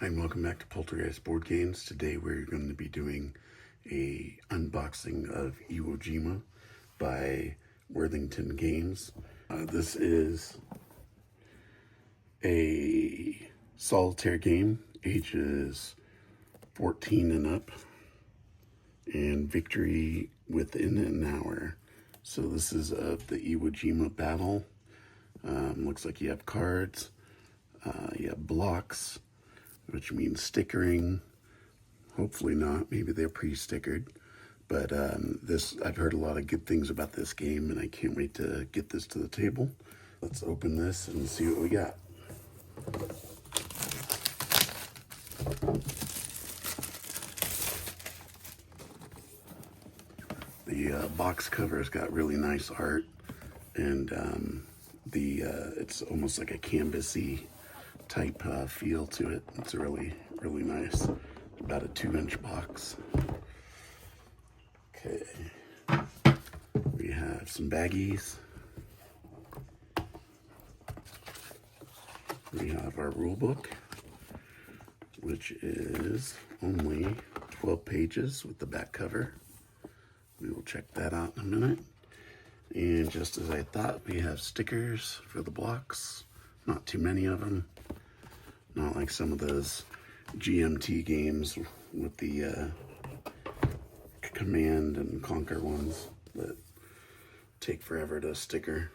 Hi and welcome back to Poltergeist Board Games. Today we're going to be doing a unboxing of IWO JIMA by Worthington Games. This is a solitaire game, ages 14 and up, and victory within an hour. So this is of the IWO JIMA battle. Looks like you have cards, you have blocks, which means stickering. Hopefully not, maybe they're pre-stickered. But I've heard a lot of good things about this game, and I can't wait to get this to the table. Let's open this and see what we got. The box cover's got really nice art, and it's almost like a canvasy type feel to it. It's really nice. About a 2-inch box. Okay, we have some baggies. We have our rule book, which is only 12 pages with the back cover. We will check that out in a minute. And just as I thought, we have stickers for the blocks. Not too many of them. Not like some of those GMT games with the Command and Conquer ones that take forever to sticker.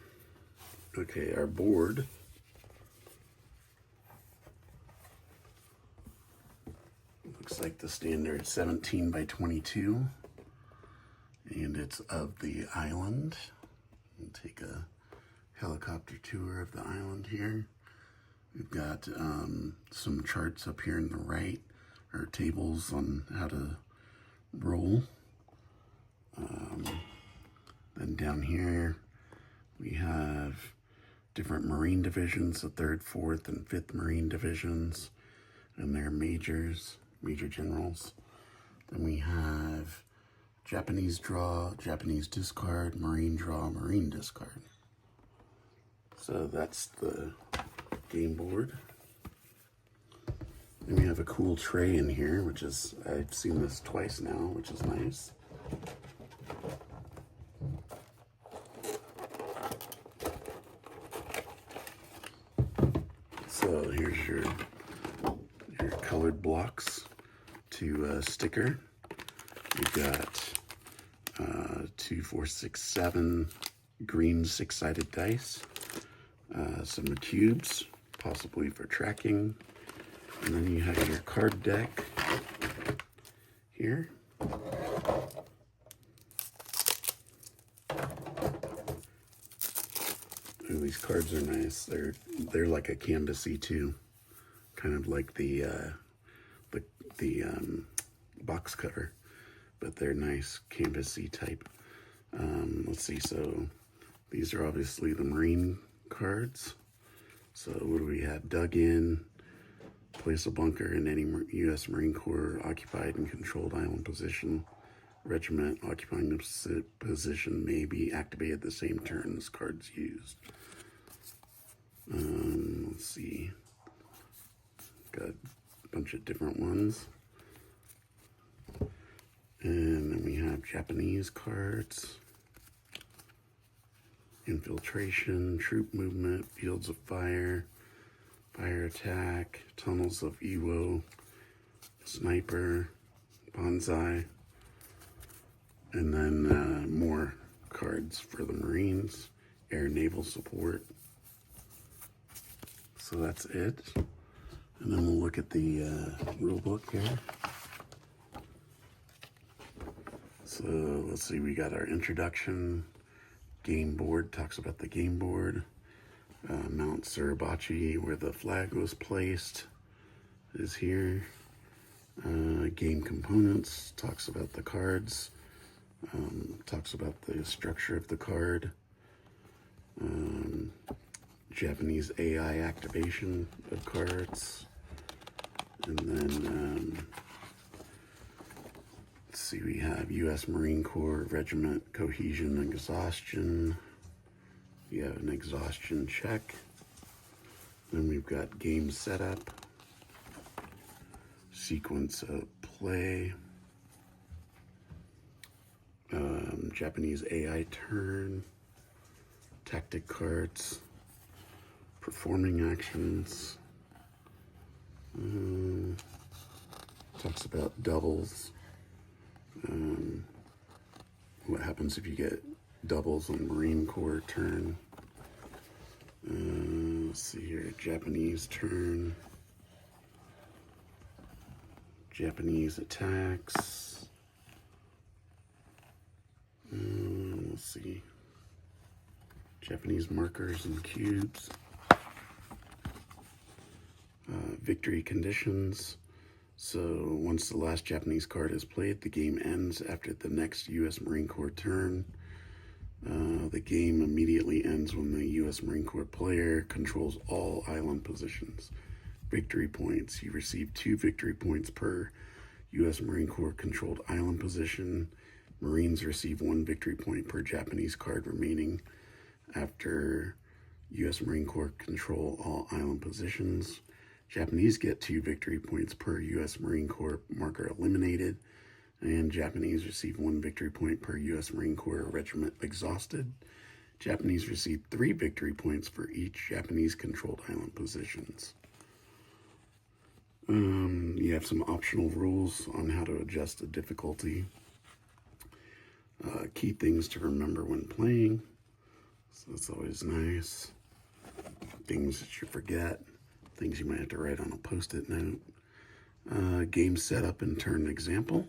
Okay, our board. Looks like the standard 17 by 22. And it's of the island. We'll take a helicopter tour of the island here. We've got some charts up here in the right, or tables on how to roll. Then down here we have different Marine divisions, the 3rd, 4th, and 5th Marine divisions, and their major generals. Then we have Japanese draw, Japanese discard, Marine draw, Marine discard. So that's the game board. And we have a cool tray in here, which is, I've seen this twice now, which is nice. So here's your colored blocks to sticker. We've got 2, 4, 6, 7 green 6-sided dice, some cubes, possibly for tracking, and then you have your card deck here. Ooh, these cards are nice. They're like a canvasy too, kind of like the box cover, but they're nice canvasy type. Let's see, so these are obviously the Marine cards. So what do we have? Dug in, place a bunker in any U.S. Marine Corps occupied and controlled island position. Regiment occupying the position may be activated the same turn this card's used. Let's see. Got a bunch of different ones. And then we have Japanese cards. Infiltration, troop movement, fields of fire, fire attack, tunnels of IWO, sniper, banzai, and then more cards for the Marines, air naval support. So that's it. And then we'll look at the rule book here. So let's see, we got our introduction. Game board talks about the game board. Mount Suribachi, where the flag was placed, is here. Game components talks about the cards. Talks about the structure of the card. Japanese AI activation of cards. And then let's see, we have U.S. Marine Corps Regiment Cohesion and Exhaustion. We have an exhaustion check. Then we've got game setup. sequence of play, Japanese AI turn, tactic cards, performing actions, talks about doubles, what happens if you get doubles on Marine Corps turn. Let's see here, Japanese turn, Japanese attacks. Let's see, Japanese markers and cubes. Victory conditions. So once the last Japanese card is played, the game ends after the next U.S. Marine Corps turn. The game immediately ends when the U.S. Marine Corps player controls all island positions. Victory points. You receive 2 victory points per U.S. Marine Corps controlled island position. Marines receive 1 victory point per Japanese card remaining after U.S. Marine Corps control all island positions. Japanese get 2 victory points per U.S. Marine Corps marker eliminated, and Japanese receive 1 victory point per U.S. Marine Corps regiment exhausted. Japanese receive 3 victory points for each Japanese-controlled island positions. You have some optional rules on how to adjust the difficulty. Key things to remember when playing, so that's always nice. Things that you forget, things you might have to write on a post-it note. Game setup and turn example.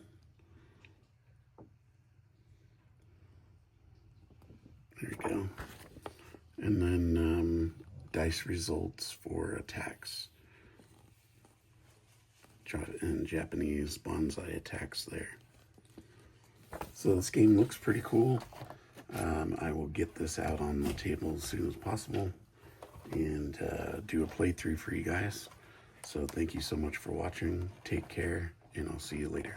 There you go. And then dice results for attacks. And Japanese banzai attacks there. So this game looks pretty cool. I will get this out on the table as soon as possible and do a playthrough for you guys. So thank you so much for watching. Take care, and I'll see you later.